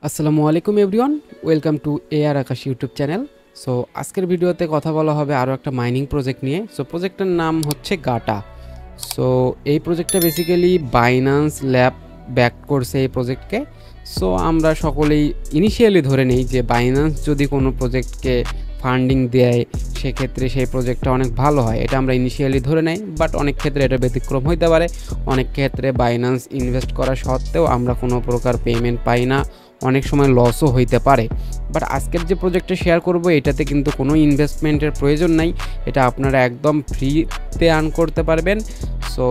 আসসালামু আলাইকুম everyone, welcome to AR Akash YouTube channel. So আজকের ভিডিওতে কথা বলা হবে আরও একটা মাইনিং প্রজেক্ট নিয়ে। সো প্রজেক্টটার নাম হচ্ছে গাটা। সো এই প্রজেক্টটা বেসিক্যালি বাইন্যান্স ল্যাব ব্যাক করছে এই প্রজেক্টকে। সো আমরা সকলেই ইনিশিয়ালি ধরে নেই যে বাইন্যান্স যদি কোনো প্রজেক্টকে ফান্ডিং দেয় সেক্ষেত্রে সেই প্রজেক্টটা অনেক ভালো হয়, এটা আমরা ইনিশিয়ালি ধরে নেই। বাট অনেক ক্ষেত্রে এটা ব্যতিক্রম হইতে পারে। অনেক ক্ষেত্রে বাইন্যান্স ইনভেস্ট করা সত্ত্বেও আমরা কোনো প্রকার পেমেন্ট পাই না, অনেক সময় লসও হইতে পারে। বাট আজকের যে প্রজেক্টটা শেয়ার করব এটাতে কিন্তু কোনো ইনভেস্টমেন্টের প্রয়োজন নাই, এটা আপনারা একদম ফ্রিতে আর্ন করতে পারবেন। সো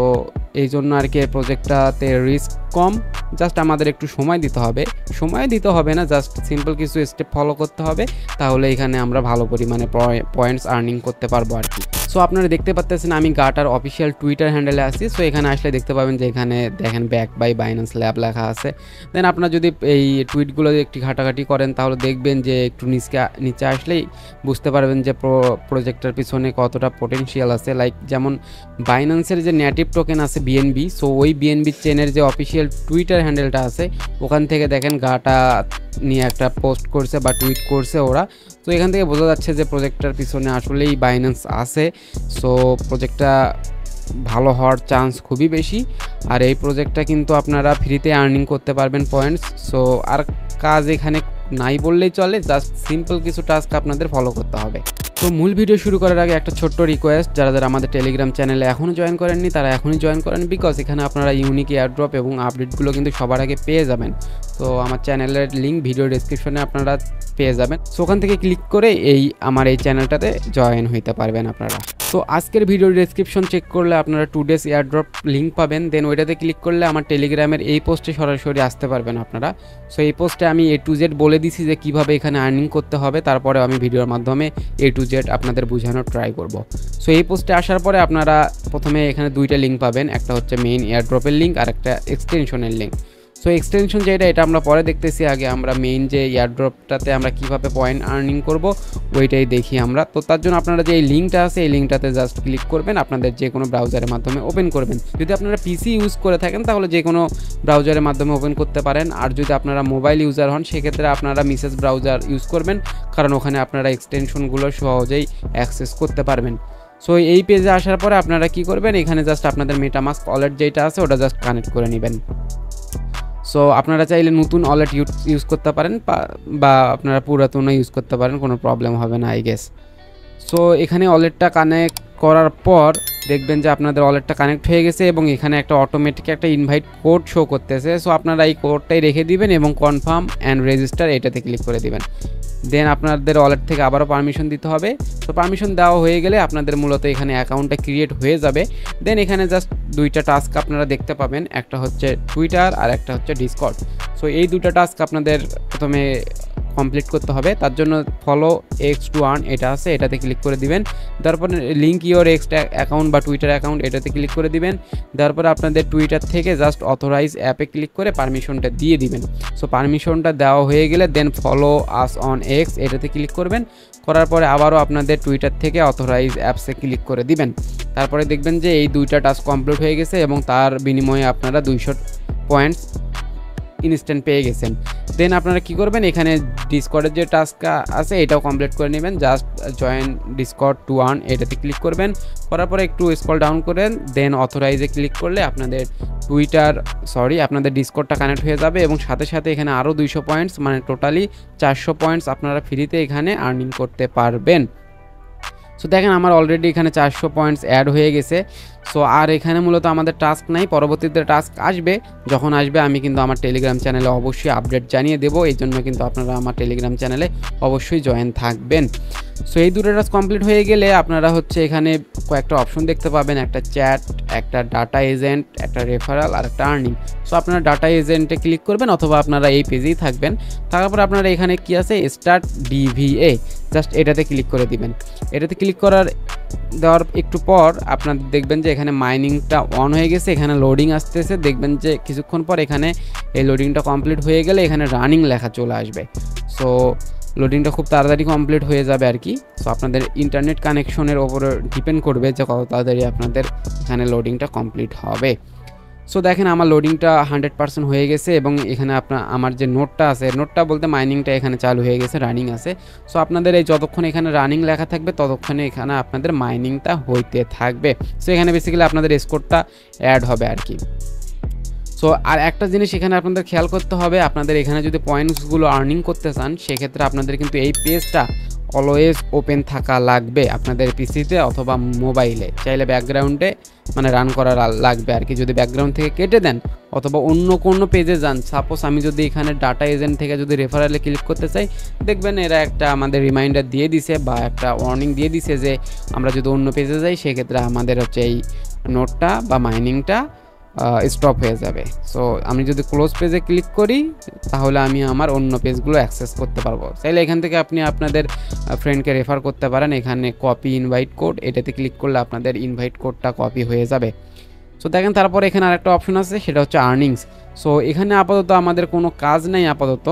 এই জন্য আর কি এই প্রজেক্টটাতে রিস্ক কম, জাস্ট আমাদের একটু সময় দিতে হবে না, জাস্ট সিম্পল কিছু স্টেপ ফলো করতে হবে, তাহলে এখানে আমরা ভালো পরিমাণে পয়েন্টস আর্নিং করতে পারবো আর কি। সো আপনারা দেখতে পাচ্ছেন আমি গাটার অফিসিয়াল টুইটার হ্যান্ডেলে আছি। সো এখানে আসলে দেখতে পাবেন যে এখানে দেখেন ব্যাক বাই বাইন্যান্স ল্যাব লেখা আছে। দেন আপনারা যদি এই টুইটগুলো একটু ঘাটাঘাটি করেন তাহলে দেখবেন যে একটু নিচে আসলেই বুঝতে পারবেন যে প্রজেক্টের পিছনে কতটা পোটেনশিয়াল আছে। লাইক যেমন বাইন্যান্সের যে নেটিভ টোকেন আছে বিএনবি, সো ওই বিএনবি চেনের যে অফিসিয়াল টুইটার হ্যান্ডেলটা আছে ওখান থেকে দেখেন গাটা নিয়ে একটা পোস্ট করছে বা টুইট করছে ওরা। তো এখান থেকে বোঝা যাচ্ছে যে প্রজেক্টটার পিছনে আসলেই বাইন্যান্স আছে। সো প্রজেক্টটা ভালো হওয়ার চান্স খুবই বেশি। আর এই প্রজেক্টটা কিন্তু আপনারা ফ্রিতে আর্নিং করতে পারবেন পয়েন্টস। সো আর কাজ এখানে নাই বললেই চলে, জাস্ট সিম্পল কিছু টাস্ক আপনাদের ফলো করতে হবে। তো মূল ভিডিও শুরু করার আগে একটা ছোট্ট রিকোয়েস্ট, যারা আমাদের টেলিগ্রাম চ্যানেলে এখনও জয়েন করেননি তারা এখনই জয়েন করেন, বিকজ এখানে আপনারা ইউনিক এয়ারড্রপ এবং আপডেটগুলো কিন্তু সবার আগে পেয়ে যাবেন। তো আমার চ্যানেলের লিঙ্ক ভিডিও ডেসক্রিপশনে আপনারা পেয়ে যাবেন। সো ওখান থেকে ক্লিক করে আমার এই চ্যানেলটাতে জয়েন হইতে পারবেন আপনারা। তো আজকের ভিডিও ডেসক্রিপশন চেক করলে আপনারা 2 ডেজ এয়ারড্রপ লিঙ্ক পাবেন। দেন ওইটাতে ক্লিক করলে আমার টেলিগ্রামের এই পোস্টে সরাসরি আসতে পারবেন আপনারা। সো এই পোস্টে আমি A to Z বলে দিছি যে কীভাবে এখানে আর্নিং করতে হবে, তারপরে আমি ভিডিওর মাধ্যমে A to Z আপনাদের বোঝানোর ট্রাই করব। সো এই পোস্টে আসার পরে আপনারা প্রথমে এখানে 2টা লিঙ্ক পাবেন, একটা হচ্ছে মেইন এয়ারড্রপের লিঙ্ক আর একটা এক্সটেনশনের লিঙ্ক। সো এক্সটেনশন এটা আমরা পরে দেখতেছি, আগে আমরা মেইন যে এয়ারড্রপটাতে আমরা কিভাবে পয়েন্ট আর্নিং করব ওইটাই দেখি আমরা। তো তার জন্য আপনারা যে এই লিঙ্কটা আছে এই লিঙ্কটাতে জাস্ট ক্লিক করবেন, আপনাদের যে কোনো ব্রাউজারের মাধ্যমে ওপেন করবেন। যদি আপনারা পিসি ইউজ করে থাকেন তাহলে যে কোনো ব্রাউজারের মাধ্যমে ওপেন করতে পারেন, আর যদি আপনারা মোবাইল ইউজার হন সেক্ষেত্রে আপনারা মিসেস ব্রাউজার ইউজ করবেন, কারণ ওখানে আপনারা এক্সটেনশনগুলো সহজেই অ্যাক্সেস করতে পারবেন। সো এই পেজে আসার পরে আপনারা কি করবেন, এখানে জাস্ট আপনাদের মেটামাস্ক ওয়ালেট যেটা আছে ওটা জাস্ট কানেক্ট করে নেবেন। সো আপনারা চাইলে নতুন ওয়ালেট ইউজ করতে পারেন বা আপনারা পুরাতনও ইউজ করতে পারেন, কোনো প্রবলেম হবে না আই গেস। সো এখানে ওয়ালেটটা কানেক্ট করার পর দেখবেন যে আপনাদের ওয়ালেটটা কানেক্ট হয়ে গেছে এবং এখানে একটা অটোমেটিক একটা ইনভাইট কোড শো করতেছে। সো আপনারা এই কোডটাই রেখে দিবেন এবং কনফার্ম অ্যান্ড রেজিস্টার এটাতে ক্লিক করে দিবেন। দেন আপনাদের ওয়ালেট থেকে আবারও পারমিশন দিতে হবে। তো পারমিশন দেওয়া হয়ে গেলে আপনাদের মূলত এখানে অ্যাকাউন্টটা ক্রিয়েট হয়ে যাবে। দেন এখানে জাস্ট 2টা টাস্ক আপনারা দেখতে পাবেন, একটা হচ্ছে টুইটার আর একটা হচ্ছে ডিসকর্ড। সো এই 2টা টাস্ক আপনাদের প্রথমে কমপ্লিট করতে হবে। তার জন্য ফলো এক্স টু আর্ন এটা আছে, এটাতে ক্লিক করে দিবেন। তারপরে লিঙ্ক ইওর এক্স অ্যাকাউন্ট বা টুইটার অ্যাকাউন্ট এটাতে ক্লিক করে দিবেন। তারপরে আপনাদের টুইটার থেকে জাস্ট অথরাইজ অ্যাপে ক্লিক করে পারমিশনটা দিয়ে দিবেন। সো পারমিশনটা দেওয়া হয়ে গেলে দেন ফলো আস অন এক্স এটাতে ক্লিক করবেন। করার পরে আবারও আপনাদের টুইটার থেকে অথরাইজ অ্যাপসে ক্লিক করে দিবেন। তারপরে দেখবেন যে এই 2টা টাস্ক কমপ্লিট হয়ে গেছে এবং তার বিনিময়ে আপনারা 200 পয়েন্টস ইনস্ট্যান্ট পেয়ে গেছেন। দেন আপনারা কি করবেন, এখানে ডিসকর্ডের যে টাস্ক আছে এটাও কমপ্লিট করে নেবেন। Just join Discord to earn এটাতে ক্লিক করবেন। করার পরে একটু স্ক্রল ডাউন করেন, দেন অথরাইজে ক্লিক করলে আপনাদের আপনাদের ডিসকর্ডটা কানেক্ট হয়ে যাবে এবং সাথে সাথে এখানে আরও 200 পয়েন্টস, মানে টোটালি 400 পয়েন্টস আপনারা ফ্রিতে এখানে আর্নিং করতে পারবেন। সো দেখেন আমার অলরেডি এখানে 400 পয়েন্টস অ্যাড হয়ে গেছে। সো আর এখানে মূলত আমাদের টাস্ক নাই, পরবর্তীতে টাস্ক আসবে। যখন আসবে আমি কিন্তু আমার টেলিগ্রাম চ্যানেলে অবশ্যই আপডেট জানিয়ে দেবো, এই জন্য কিন্তু আপনারা আমার টেলিগ্রাম চ্যানেলে অবশ্যই জয়েন থাকবেন। সো এই 2টা টাস্ক কমপ্লিট হয়ে গেলে আপনারা হচ্ছে এখানে কয়েকটা অপশন দেখতে পাবেন, একটা চ্যাট, একটা ডাটা এজেন্ট, একটা রেফারাল আর একটা আর্নিং। সো আপনারা ডাটা এজেন্টে ক্লিক করবেন অথবা আপনারা এই পেজেই থাকবেন। তারপর আপনারা এখানে কি আছে স্টার্ট ডিভিএ, জাস্ট এটাতে ক্লিক করে দিবেন। এটাতে ক্লিক দেওয়ার একটু পর আপনারা দেখবেন যে এখানে মাইনিংটা অন হয়ে গেছে, এখানে লোডিং আসতেছে। দেখবেন যে কিছুক্ষণ পর এখানে এই লোডিংটা কমপ্লিট হয়ে গেলে এখানে রানিং লেখা চলে আসবে। সো লোডিংটা খুব তাড়াতাড়ি কমপ্লিট হয়ে যাবে আর কি। সো আপনাদের ইন্টারনেট কানেকশনের ওপরে ডিপেন্ড করবে যে কত তাড়াতাড়ি আপনাদের এখানে লোডিংটা কমপ্লিট হবে। সো দেখেন আমার লোডিংটা 100% হয়ে গেছে এবং এখানে আমার যে নোটটা আছে, নোটটা বলতে মাইনিংটা এখানে চালু হয়ে গেছে, রানিং আছে। সো আপনাদের এই যতক্ষণ এখানে রানিং লেখা থাকবে ততক্ষণে এখানে আপনাদের মাইনিংটা হইতে থাকবে। সো এখানে বেসিক্যালি আপনাদের স্কোরটা অ্যাড হবে আর কি। সো আর একটা জিনিস এখানে আপনাদের খেয়াল করতে হবে, আপনাদের এখানে যদি পয়েন্টসগুলো আর্নিং করতে চান সেক্ষেত্রে আপনাদের কিন্তু এই পেজটা অলওয়েজ ওপেন থাকা লাগবে আপনাদের পিসিতে অথবা মোবাইলে, চাইলে ব্যাকগ্রাউন্ডে মানে রান করা লাগবে আর কি। যদি ব্যাকগ্রাউন্ড থেকে কেটে দেন অথবা অন্য কোনো পেজে যান, সাপোজ আমি যদি এখানে ডাটা এজেন্ট থেকে যদি রেফারেলে ক্লিক করতে চাই, দেখবেন এরা একটা আমাদের রিমাইন্ডার দিয়ে দিছে বা একটা ওয়ার্নিং দিয়ে দিছে যে আমরা যদি অন্য পেজে যাই সেক্ষেত্রে আমাদের হচ্ছে এই নোটটা বা মাইনিংটা স্টপ হয়ে যাবে। সো আমি যদি ক্লোজ পেজে ক্লিক করি তাহলে আমি আমার অন্য পেজগুলো অ্যাক্সেস করতে পারবো। চাইলে এখান থেকে আপনি আপনাদের ফ্রেন্ডকে রেফার করতে পারেন। এখানে কপি ইনভাইট কোড, এটাতে ক্লিক করলে আপনাদের ইনভাইট কোডটা কপি হয়ে যাবে। সো দেখেন তারপর এখানে আরেকটা অপশন আছে, সেটা হচ্ছে আর্নিংস। সো এখানে আপাতত আমাদের কোনো কাজ নেই আপাতত।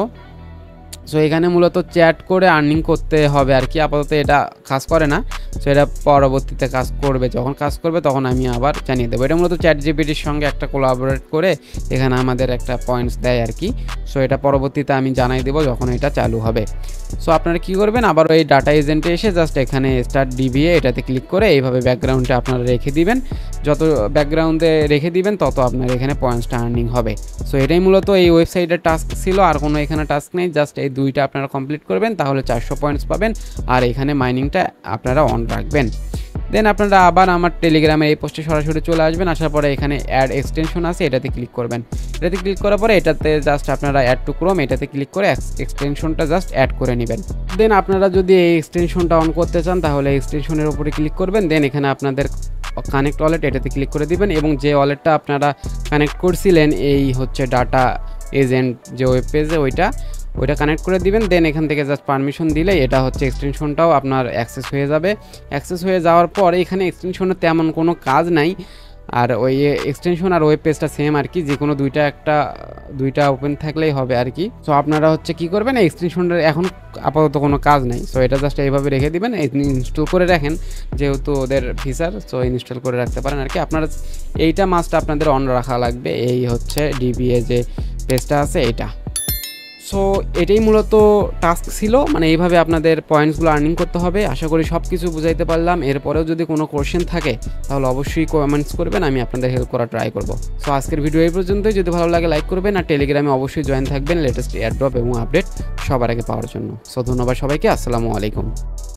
সো এখানে মূলত চ্যাট করে আর্নিং করতে হবে আর কি, আপাতত এটা কাজ করে না। সো এটা পরবর্তীতে কাজ করবে, যখন কাজ করবে তখন আমি আবার জানিয়ে দেবো। এটা মূলত চ্যাট জিপিটির সঙ্গে একটা কোলাবোরেট করে এখানে আমাদের একটা পয়েন্টস দেয় আর কি। সো এটা পরবর্তীতে আমি জানাই দেবো যখন এটা চালু হবে। সো আপনারা কী করবেন, আবার ওই ডাটা এজেন্টে এসে জাস্ট এখানে স্টার্ট ডিবিএ এটাতে ক্লিক করে এইভাবে ব্যাকগ্রাউন্ডে আপনারা রেখে দিবেন। যত ব্যাকগ্রাউন্ডে রেখে দিবেন তত আপনার এখানে পয়েন্টসটা আর্নিং হবে। সো এটাই মূলত এই ওয়েবসাইটের টাস্ক ছিল, আর কোনো এখানে টাস্ক নেই। জাস্ট এই দুইটা আপনারা কমপ্লিট করবেন তাহলে 400 পয়েন্টস পাবেন, আর এখানে মাইনিংটা আপনারা অন রাখবেন। দেন আপনারা আবার আমার টেলিগ্রামে এই পোস্টে সরাসরি চলে আসবেন। আসার পরে এখানে অ্যাড এক্সটেনশন আছে, এটাতে ক্লিক করবেন। এটাতে ক্লিক করার পরে এটাতে জাস্ট আপনারা অ্যাড টু ক্রোম এটাতে ক্লিক করে এক্সটেনশনটা জাস্ট অ্যাড করে নেবেন। দেন আপনারা যদি এই এক্সটেনশনটা অন করতে চান তাহলে এক্সটেনশনের উপরে ক্লিক করবেন। দেন এখানে আপনাদের কানেক্ট ওয়ালেট এটাতে ক্লিক করে দিবেন এবং যে ওয়ালেটটা আপনারা কানেক্ট করছিলেন এই হচ্ছে ডাটা এজেন্ট যে ওয়েব পেজে ওইটা কানেক্ট করে দিবেন। দেন এখান থেকে জাস্ট পারমিশন দিলে এটা হচ্ছে এক্সটেনশনটাও আপনার অ্যাক্সেস হয়ে যাবে। অ্যাক্সেস হয়ে যাওয়ার পর এখানে এক্সটেনশনের তেমন কোনো কাজ নাই, আর ওই এক্সটেনশন আর ওয়েব পেজটা সেম আর কি, যে কোনো দুইটা ওপেন থাকলেই হবে আর কি। সো আপনারা হচ্ছে কি করবেন, এক্সটেনশনের এখন আপাতত কোনো কাজ নাই। সো এটা জাস্ট এইভাবে রেখে দিবেন, ইনস্টল করে রাখেন যেহেতু ওদের ফিচার। সো ইনস্টল করে রাখতে পারেন আর কি। আপনারা এইটা মাস্ট আপনাদের অন রাখা লাগবে, এই হচ্ছে ডিবিএ যে পেজটা আছে এইটা। সো এটাই মূলত টাস্ক ছিল, মানে এইভাবে আপনাদের পয়েন্টসগুলো আর্নিং করতে হবে। আশা করি সব কিছু বুঝাইতে পারলাম। এরপরেও যদি কোনো কোয়েশ্চেন থাকে তাহলে অবশ্যই কমেন্টস করবেন, আমি আপনাদের হেল্প করার ট্রাই করব। সো আজকের ভিডিও এই পর্যন্তই। যদি ভালো লাগে লাইক করবেন, আর টেলিগ্রামে অবশ্যই জয়েন থাকবেন লেটেস্ট এয়ারড্রপ এবং আপডেট সবার আগে পাওয়ার জন্য। সো ধন্যবাদ সবাইকে, আসসালামু আলাইকুম।